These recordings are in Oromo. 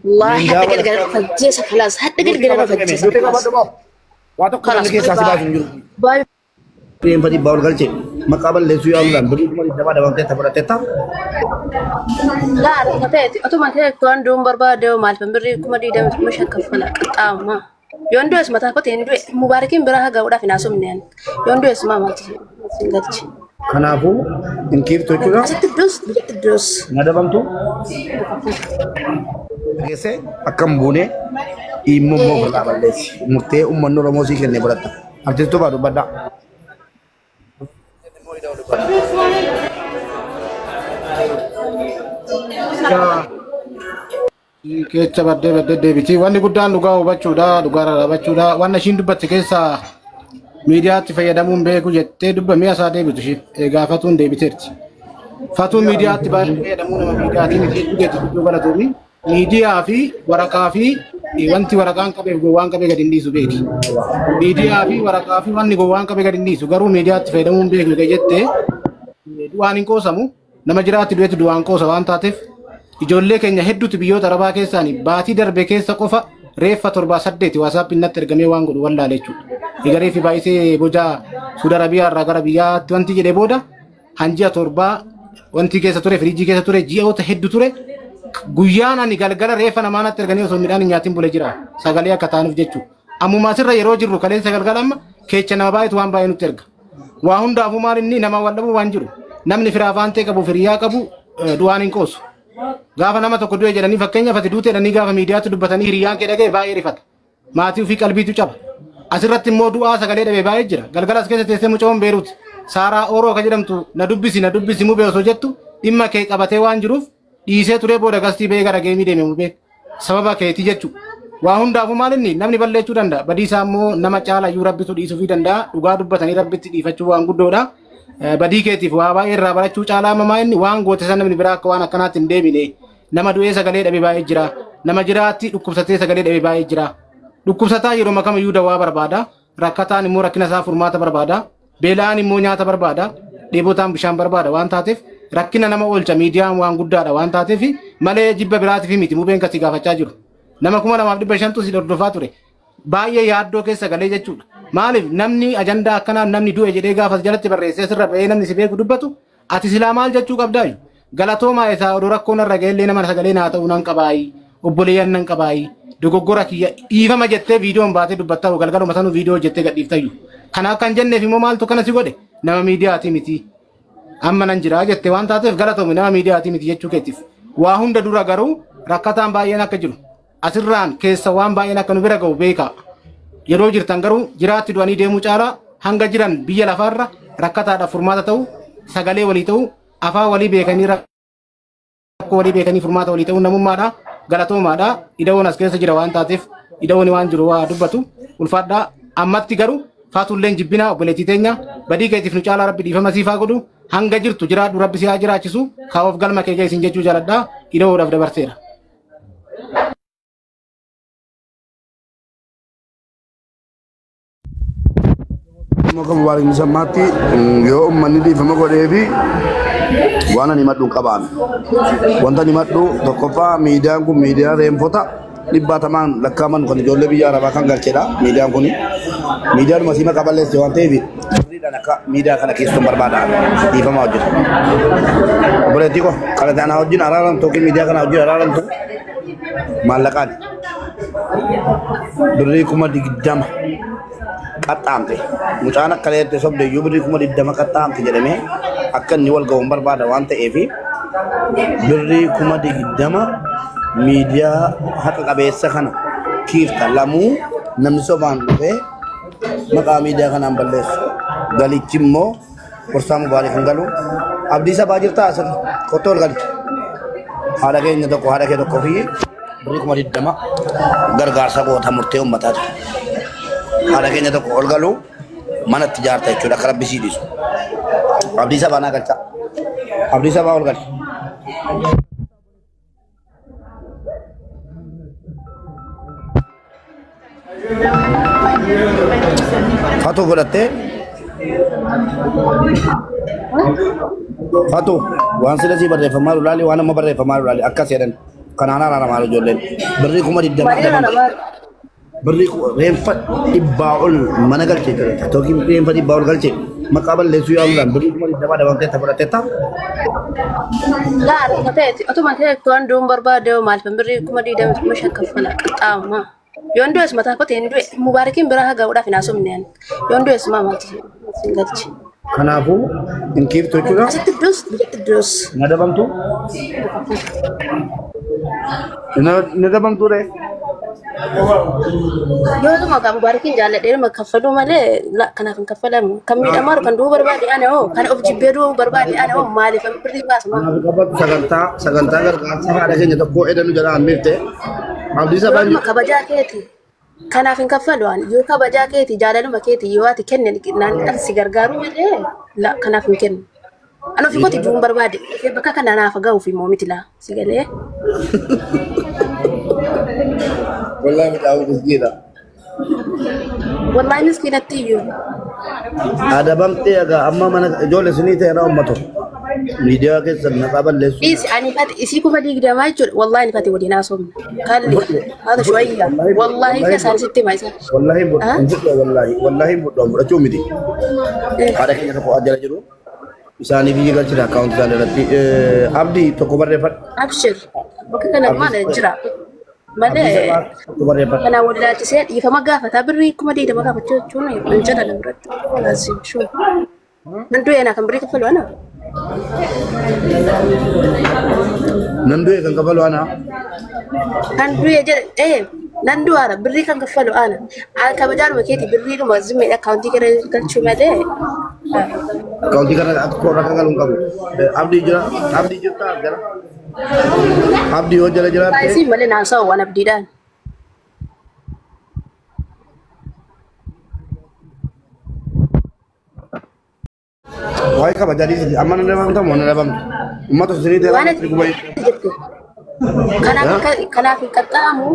والله حتى قال فجيس خلاص حتى قال فجيس واتو خلاص كلام كيس أسباب نجور باي Prem padi baul galche makabal lesu ya ulan beri cuma di dapat dalam teta pada teta لا متى أتو ما تيجي كون دوم بربادة ومال فمبري كم دي دم مش هكفلا كتاما يوندو اسمه تاكو تندو مباركين براها جودا في ناسو منين يوندو اسمه ما تيجي سنجتش kanafu inkir tu juga تدرس nada bang tu kese akam bune immo mo berkabal les mukte ummanno ramosi kene berat artis tu baru badak kecha badde deebiti wanni guddaan dhugaa hubachuudha wanna ishiin dubbatte keessa miidiyaatti fayyadamuun beeku jettee dubbamee asaa deebitu isheen gaafatuun deebiteerti. Fatuun miidiyaatti baay'ee fayyadamuu nama miidiyaatiin jechuudha iddoo balatuufi miidiyaa fi waraqaa fi wanti waraqaan qabeef gowwaan qabee gadi hin dhiisu beeki. Miidiyaa fi waraqaa fi wanni gowwaan qabee gadi hin dhiisu garuu miidiyaatti fayyadamuun beeku jettee du'aan hin qoosamu nama jiraatti du'eetu du'aan qoosa waan taateef ijoollee keenya hedduutu biyyoota arabaa keessaanii baatii darbe keessa qofa reeffa 7-8 waasaappi natti ergamee waan godhu wallaale jechuudha. Egaree fi baay'isee bojaa Suudi Arabiyaa irraa gara biyyaatti wanti jedhee booda hanji'a 7 wanti keessa ture firiijii keessa ture ji'oota hedduu ture guyyaan ani galgala reeffa namaa natti erganii osoo midhaan hin nyaatin bule jira sagalee akka taanuuf jechuudha. Ammumaa sirra yeroo jirru kaleessa galgala amma keecha nama baay'eetu waan baay'ee nutti erga. Waa hundaafuu maal inni nama wal dhabuu waan jiru namni firaa faantee qabu firiyaa qabu du'aan hin qoosu. Gaafa nama tokko du'e jedhanii fakkeenyaaf ati duute jedhanii gaafa miidiyaatti dubbatanii hiriyaan kee dhaga'e baay'ee rifata. Maatii ofii qalbiitu caba. Asirratti immoo du'aa sagalee dhabee baay'ee jira. Galgalas keessa teessee mucoon beeruuti. Saaraa Ooroo ka jedhamtu na dubbisi mubee osoo jettu dhimma kee qabatee waan jiruuf dhiisee turee booda gastii ba'ee gara geemii deeme mubee. Sababa keetii jechuudha. Waa hundaafuu maal inni namni balleessuu danda'a. Badiisaa immoo nama caalayyuu rabbitu dhiisuufii danda'a. Dhugaa dubbatanii rabbitti dhiifachuu waan guddoodha. Badii keetiif waa baay'ee irraa barachuu caalaa mamaa inni waan goote san namni biraa akka waan akkanaatti hin deebine. Nama du'ee sagalee dhabee baay'ee jira. Nama jiraatti dhukkubsatee sagalee dhabee baay'ee jira. Dhukkubsataa yeroo makamayyuu dawaa barbaada. Rakkataan immoo rakkina isaa furmaata barbaada. Beelaan immoo nyaata barbaada. Dheebotaan bishaan barbaada waan taateef rakkina nama oolcha miidiyaan waan guddaadha waan taateef malee jibba biraatiif miti mubeen kasi gaafachaa jiru. Nama 2500 si hordofaa ture. Baay'ee yaaddoo keessa galee jechuudha. Maaliif namni ajandaa akkanaa namni du'e jedhee gaafas jalatti barreessee sirra ba'ee namni si beeku dubbatu ati silaa maal jechuu qabdaayu. Galatoomaa isaa oduu rakkoon irra ga'ellee nama sagalee naa ta'uu nan qabaayi. Obboleeyyan nan qabaayi. Dogoggora kiyya dhiifama jettee viidiyoon baatee dubbattaa galgaluma sanuu viidiyoo jettee gadhiiftayyu. Kana akkan jenneef immoo maaltu kana si godhe nama miidiyaati miti. Amma nan jira jettee waan taateef galatoomi nama miidiyaati miti jechuu keetiif. Waa hunda dura garuu rakkataan baay'een akka jiru. Asirraan keessa waan baay'een akka nu bira ga'u beeka. Yeroo jirtan garuu jiraatti du'anii deemuu caalaa hanga jiran biyya lafaarra rakkataadhaaf furmaata ta'u sagalee walii ta'u afaan walii beekanii rakkoo walii beekanii furmaata walii ta'u namummaadha. Galatoomaadha ida'oon as keessa jira waan taateef ida'oon waan jiru waa dubbatu ulfaadhaa ammatti garuu faatulleen jibbina obboleettii teenya badii keetiif nu caalaa rabbi dhiifama siifaa godhu hanga jirtu jiraadhu rabbi si haa jiraachisu kaa'oof galma kee isin jechuu jaaladhaa ida'oodhaaf dabarseera. Maka mubarak misamati yo ummanni dhiifama godheefi waan ani madhu qabaan wanta ni madhu tokkoffaa miidiyaan kun miidiyaa reenfota 100 lakkaaman kan ijoollee biyya arabaa kan galchedha miidiyaan kun miidiyaan masiima qaballeesse waan ta'eef sirriidhaan akka miidiyaa kana keessuun barbaada dhiifama hojjetu obboleettii ko kana taanaa wajjin araaramtu yookiin miidiyaa kana wajjin araaramtu maallaqaan birrii 20 qaxxaamte mucaan akka leette sobde iyyuu birrii 20 qaxxaamte jedhamee akka inni wal ga'uun barbaada waan ta'eef birrii 20 miidiyaa haqa qabeessa kana kiifta lamuu namni sobaan dhufee maqaa miidiyaa kanaan balleessu galichi immoo gorsaa mubaarik hin galu abdii sabaa jirtaa asirra qottoo ol gali haadha keenya tokko haadha kee tokkoo fi birrii 20 gargaarsa goota murtee uummataati. Haadha keenya tokko ol galu mana itti jaarta jechuudha akka rabbi sii dhiisu. Abdii sabaa naa galcha. Abdii sabaa ol gali. Fatuu godhattee Fatuu waan sila sii barreeffamaa lulaali waan amma barreeffamaa lulaali akkas jedhan kanana rara malu jolen berri kuma di dama Maria dama nama. berri rempat ibaul mana galce toki rempat ibaul galce makabal lesu ya Allah berri kuma di dama teta pada teta لا متى أتوماتيك توان دوم بربادة ومال فمبري كومدي دم مش هكفلا ما يوندو اسمه تاكوت يندو مباركين براها جودا في ناسو منين يوندو اسمه ما تسينغاتش kanafu inkif to chuda تدرس nada bamtu nada bamtu re يوندو ما كان مباركين جالة دير ما كفلوا ماله لا كنا في كفلا كم يدمر كان دو بربادة أنا هو كان أوف جبرو بربادة أنا هو مالي فمبري باس ما kanafu kapat saganta gar gasa ada kenya to ko edan jara amirte abdisa يوندو banju ما كبجا كيتي كنا في كفلوا أنا يو كبجا كيتي جالة ما كيتي يواتي كن نان أرسي غرغارو ماله لا كنا في كن أنا في كوتي دوم بربادة في بكا كنا نافقه في مومتي لا سيجالي wallahi tahu kisida والله مسكينة تيجي ada bamte aga amma mana jole sunita era ummato media ke sanna qabal lesu إيش يعني فات إيشيكو فديك ده ما يجور والله إني فاتي ودي ناسهم قال لي هذا شوية والله كسر ستي ما يصير wallahi wallahi bodom racho midi ada kenya ko ajara jero isani bi gal cira account dal rati abdi to ko barre fat أبشر بكرة ما نجرا ما ده to barre fat أنا ولا تسير يفهم قافة تبري كم دي ده ما قافة شو نجرا نمرت لازم شو نندو أنا كم بريك فلو أنا nandu kan kabalo ana نندو يجر نندو أنا بريك كم فلو أنا كبجار مكيتي بريك ما زمي أكاونتي كده كل شو ما ده account dikara ko raka galung kabu abdi jota jara abdi o jara jara سي مالي ناسا وأنا بديدان wai ka bajadi amma nan bam ta mon bam ummato sunita وأنا ko bay كنا في كتامو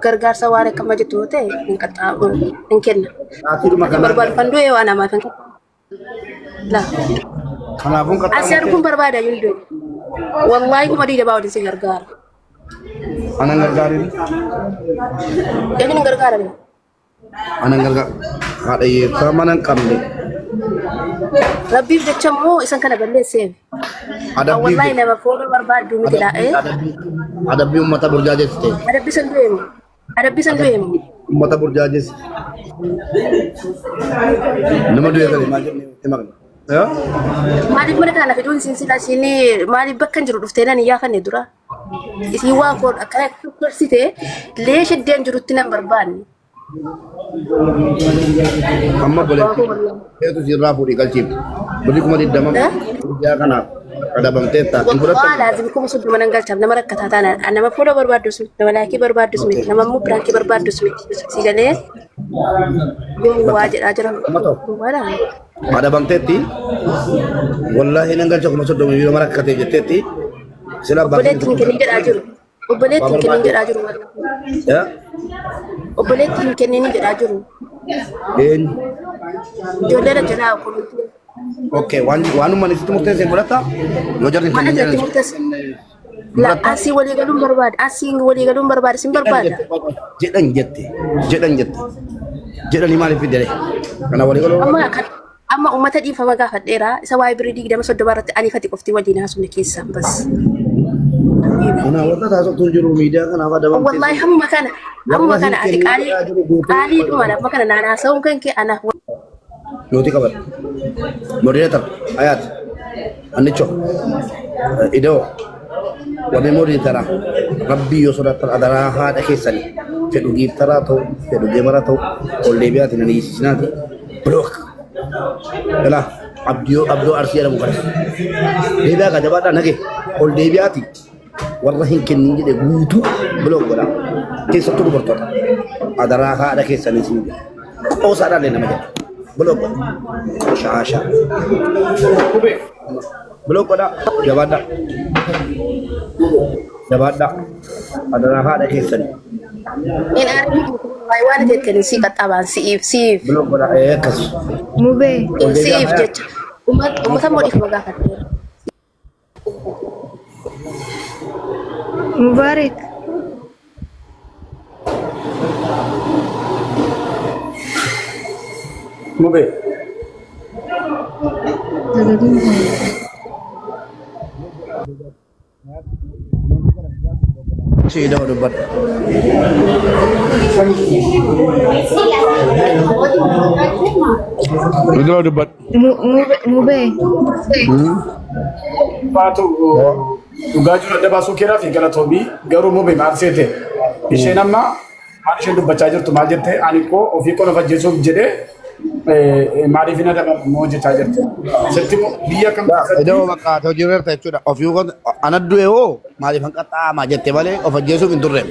gargaar sawaare kama jettu ta'e hin qaxxaamu hin kenna atiru makana barbaadfandoo yoo ana maaf hin la kanafun ka asar kun barbaada yundo wallahi kuma dida bawo disi gargaara anan gargarin yani gargaara ne anan gargar kada ye tamanan kamde rabbiif jecha moo isan kana balleessee wallahi nama foodoo barbaaddu miti laa'ee adabbi ummata burjaajeste adabbisan du'eemu ummata burjaajes nama du'e gale ma jenne timagna ya maaliif mana kana fiduun sinsila sini maaliif bakka jiru dhuftee nan iyaafanne dura isii waa koon akkana kursite lee shiddeen jirutti nan barbaanne amma bole etu sirra fudi kalchim budi kuma di damam ya kana ada bam teta والله لازم يكون صدق من انقل تام نمرك كتاتانا انا ما فولا برباد اسمي ولكن برباد اسمي لما مو برانكي برباد اسمي سيجالي واجر اجر ولا ada bam teti wallahi nangal chok masud do mi mara kate jeteti sila bam وبليت يمكن يجر اجر وبليت يمكن يجر اجر ya وبليت يمكن يجر اجر en جولera جنا كل oke wanu manis itu mukte sen berata lo jarni ما ادري تمتس لا اسي ولي قالوا برباد اسي ولي قالوا برباد سين برباد jedan jette jedan lima lebih dari karena wali kalau اما امتى دي فما قافت ديرا سواي بريدي دم سود بارت اني فتي قفتي ودينا سن كيسا بس انا وقت tasuk tunjuru media kan ada bam والله هم مكان قالي ما مكان انا سو كان كي انا Nuti kabar. Moderator ayat. Anicho. Ido. Wame moderator. Rabbi yo surat adara hada kesani. Fedu gitara to, fedu gemara to. Olle biat ini sinati. Blok. Yala. Abdu arsiya mu kare. Deda ka jabata nage. Olle biati. Wallahi kenni de gutu blok wala. Kesa to bertota. Adara hada kesani sini. Oh sadar le namanya. Belum Syasha belum pada jabada ada raha ada kesan in arbi way wana tet kan si kataban si belum pada kas mube si jet umat mo di maga kat Mubarak. Mube. Si dah debat. Itu debat. Mube. Faatu dhugaa jiru adda baasuu keeraa fi galatoomii garuu mube maal seete isheen amma maal isheen dubbachaa jirtu maal jette ani koo ofii koo na fajjeessuuf jedhee maaliif hin adabamu moo jechaa jirti sitti biyya kam Iddoo bakka hojii irra jechuudha. Ofii koo anaddu yoo maaliif hanqaxaa maa jette malee of ajjeesuuf hin turre.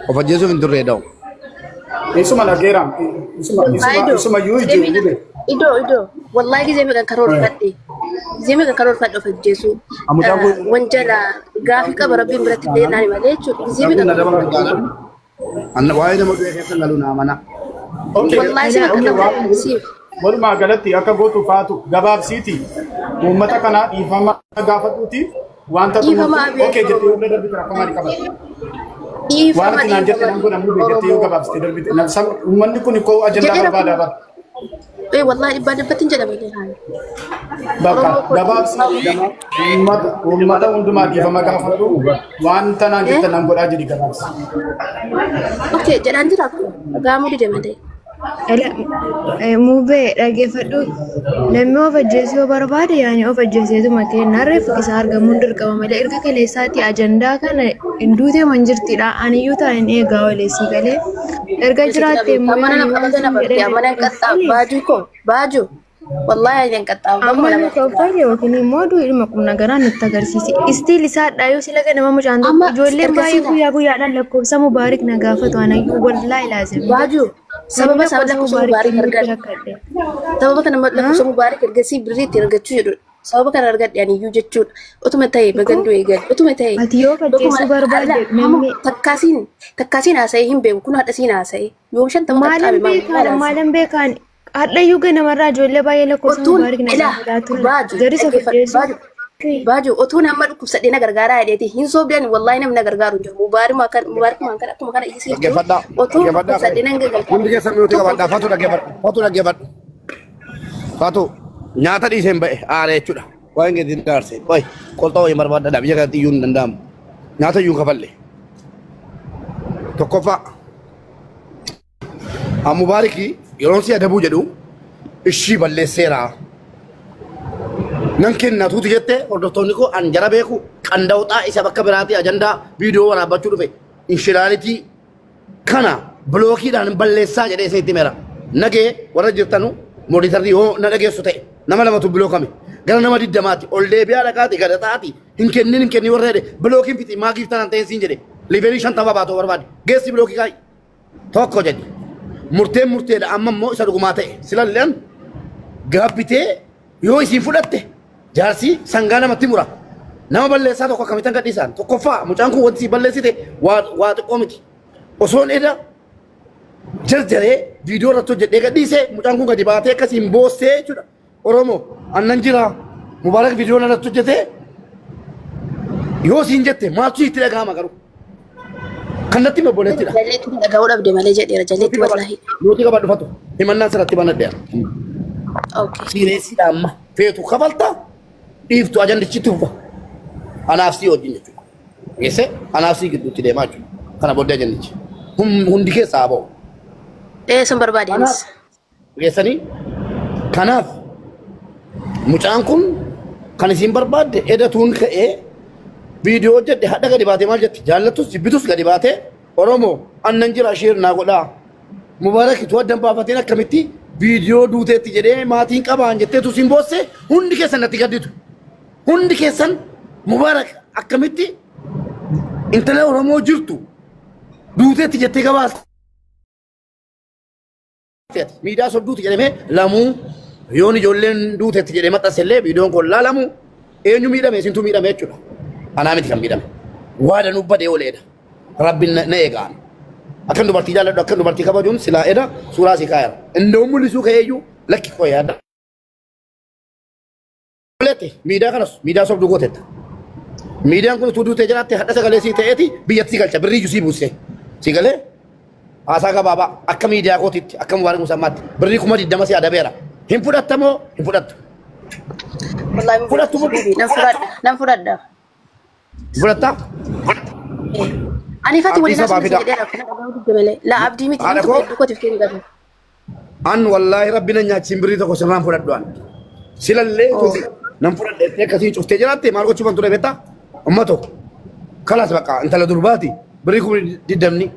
Of ajjeesuuf hin turre da'u. isuma nageeraan isuma yuu ijjiirri Ido. Wallahi gizee meeqan karoorfadhe. Gizee meeqan karoorfadhe of ajjeesuu. Wanjala gaafii qaba rabbiin biratti deemnaan malee jechuudha. Gizee meeqan karoorfadhe. Anna waa'ee nama du'e keessa galu naa mana. Wallahi si meeqan karoorfadhe. walumaa galatti akka gootu faatu gabaabsiiti uummata kanaa dhiifama gaafadhuuti wanta Dhiifama abiyyaa. okee jettee yoo darbitu rakkoo maalii qaba waan ati naan jette nan godhamu jettee yoo gabaabsite darbite uummanni kun koo ajandaa barbaadaa bara Wallahi dhibbatiin jedhamanii haan. bakka gabaabsiiti uummata hundumaa dhiifama gaafadhu wanta naan jette nan godhaa jedhi gabaabsi. Okay, jedhaan jira kun gaamuu dide malee. Mube dhaggeeffadhu namni of ajjeesuu barbaade yaani of ajjeeseetuma kenna reef isa argamuun dirqama malee erga kaleessaatti ajandaa kana hinduutee man jirtidha aniyyuu taa'in eegaa waleessii galee erga jiraatte immoo Mana nama qabatan abartee amana qaxxaa baajuu koo baajuu wallahi ajaan qaxxaa amma nu koffalle yookiin immoo duudhuma qubna garaa nutti agarsiise istiil isaa dhaayuu sila ganama mucaan tokko ijoolleen baay'ee guyyaadhaan lakkoofsa mubaarik na gaafatu anayyuu wallaahi laazim baajuu sababa lakkoofsa mubaarik argadhe sababa kana lakkoofsa mubaarik ergasii birriitti argachuu jedhu sababa kana argadhe aniyyuu jechuudha utuma ta'e baganduu eegal utuma ta'e ati yoo fajjeessuu barbaadde namni takkaasiin haasa'ee hin beeku kun haadha siin haasa'ee yoo shan ta'uu qaqqabe maalan beekaan hadhayyuu ganamarraa ijoollee baay'ee lakkoofsa mubaarik na gaafatu ture jarisa fajjeessuu Baju, otoo nama dhukkubsadhee na gargaaraa jedheeti hin soobdeen wallahi namni na gargaaru jiru mubaarima kan akkuma kana isii otoo dhukkubsadhee na gargaaru. Hundi keessa mi'ooti qabadhaa. Faatu dhaggeeffadhu. Faatu dhaggeeffadhu. Faatu nyaata dhiiseen ba'e aaree jechuudha. Waa'een keetiin daarse. Wayi qolxoo wayii barbaadadha. Biyya kanatti iyyuu hin danda'amu. Nyaata iyyuu kafalle. Tokkoffaa. Mubaariki yeroon si adabuu jedhu ishii balleesseera. Nan kenna tuuti jette hordoftoonni koo an jara beeku qanda'uudhaa isa bakka biraatti ajandaa viidiyoo waraabbachuu dhufe inshiraanitii kana bilookiidhaan balleessaa jedhee isinitti himera. Nagee warra jirtanu moonitarrii yoo na dhageessu ta'e nama lamatu bilookame gara nama 20 ol deebi'aa dhaqaati gadhaxaati hin kennin warra jedhe bilookiin fixi maa giiftan ta'e siin jedhe liiverii 50 baatoo barbaade geessi bilookii kaayi tokko jedhe murteedha amma immoo isa dhugumaa ta'e silalleen gaabbitee yoo isiin fudhatte jaarsi sangaa namatti mura nama balleessaa tokko akkamitti gadhiisan tokkoffaa mucaan kun wanti balleessite waa xiqqoo miti osoon eda jarjaree viidiyoo irratti hojjedhee gadhiise mucaan kun gadi baatee akkasiin boossee jechuudha oromoo annan jira mubaarak viidiyoo irratti hojjetee yoo siin jette maaltu itti dhagahama garuu kanatti mabboleettidha. Jalleetti dhagahuu dhabde malee jedheera jalleetti wallahi. Yooti qaba dhufatu himannaan sirratti banadheera. Siireessiidha amma feetu kafaltaa dhiiftu ajandichitti huba. Anaaf sii wajjin jechuudha. Geesse anaaf sii gidduutti deemaa jechuudha. Kana booddee ajandichi. Hundi keessaa haa ba'u. Sun barbaadeenis. Geessanii kanaaf mucaan kun kan isiin barbaadde edatuun ka'ee viidiyoo hojjedhe hadha gadi baatee maal jetti jaallattus jibbitus gadi baatee oromoo annan jira sheer naa godhaa mubaarakitu addan baafateen akkamitti viidiyoo duuteetti jedhee maatiin qabaan jetteetu siin boosse hundi keessan natti gadditu hundi keessan mubaarak akkamitti intala oromoo jirtu duuteetti jettee gabaasa miidhaa sobduuti jedhamee lamuu yoon ijoolleen duuteetti jedhee maxxansellee viidiyoon kun laalamu eenyu miidhame isintu miidhame jechuudha. Anaa miti kan miidhame. Waa danuu badee ooleedha. Rabbiin na eegaan. Akkan dubartii jaalladhu akkan dubartii kabajuun silaa eda suuraa si kaayara. Indoo mul'isuu ka'eeyyuu lakki koo yaadda. Olette miidhaa kanas miidhaa sobduu gootetta. Miidiyaan kun tuuduu ta'e jiraatti hadha sagalee sii ta'eeti biyyatti si galcha birrii jusii buuse. Si galee haasaa gabaabaa akka miidiyaa kootiitti akka mubaarak musammaatti birrii 20 si adabeera. Hin fudhattamoo hin fudhattu. Wallahi Fudhattu nan fudhadha. fudhatta. Ani fati wali Abdii sabaa nasu fidaa. jedhee rakkina dhagaa guddaa la abdii miti Haadha inni koo? tokko tifteen galu. An wallahi rabbina nyaachiin birrii tokko sirraan fudhadhu an. Silallee tuti nan fudhadhe akkasii cuftee jiraatte maal gochuufan ture beektaa? Ummato kalaas baqa intala durbaati birrii 20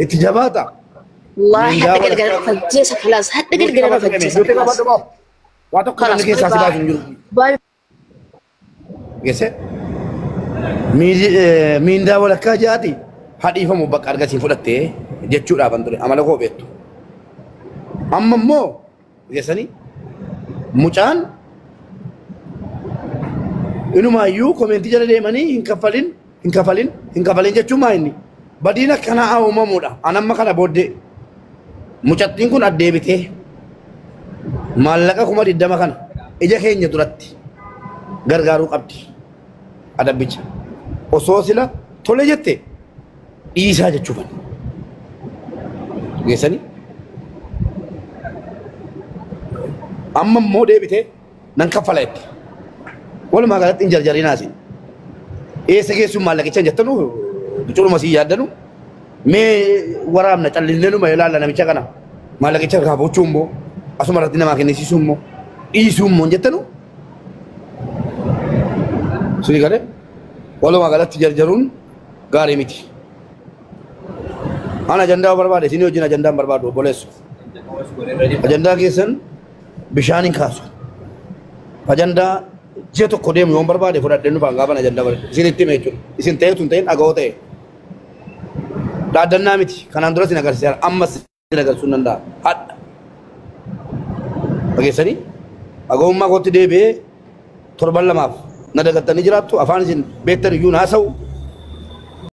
itti jabaata. Wallahi hadda galgala fajjeesa kalaas hadda galgala fajjeesa kalaas. Waa tokko namni keessaa si baasu hin jiru. Baay'ee Geesse miindaa walakkaa jaati hadhiifamu bakka argasiin fudhattee jechuudhaaf an ture amala koo beektu. Amma immoo geessanii mucaan inumaayyuu koomeentii jala deemanii hin kafalin jechuun maa inni badiin akkanaa uumamuudha. An amma kana booddee mucattiin kun addeebitee maallaqa 20 kana ija keenya duratti gargaaruu qabdi. Adabbicha osoo sila tole jette dhiisaa jechuufan geessanii amma immoo deebitee nan kaffala jetti. Walumaa galatti hin jarjarinaasi. Eessa geessuun maallaqicha hin jettanu biculuma sii yaaddanu mee waraabna callisnee numa ilaalla namicha kana maallaqicha irraa bochuu immoo asuma irratti namaa kennisiisuu immoo dhiisuu immoo hin jettanu. Suni galee walumaa galatti jarjaruun gaarii miti. An ajandaa barbaade isin wajjin ajandaa hin barbaadu obboleessu. Ajandaa keessan bishaan hin kaasu. Ajandaa ji'a tokko deemu yoon barbaade fudhadhee dhufaan gaafan ajandaa barbaade. Isin itti hime jechuudha. Isin ta'eetu hin ta'in dhaga'oo ta'e. Dhaaddannaa miti. Kanaan dura isin agarsiiseera. Ammas isin agarsiisuu hin danda'a. Hadha. Dhageessanii dhaga'ummaa kootti deebi'ee torban lamaaf na dagattanii jiraattu afaan isin beektan iyyuu naasa'u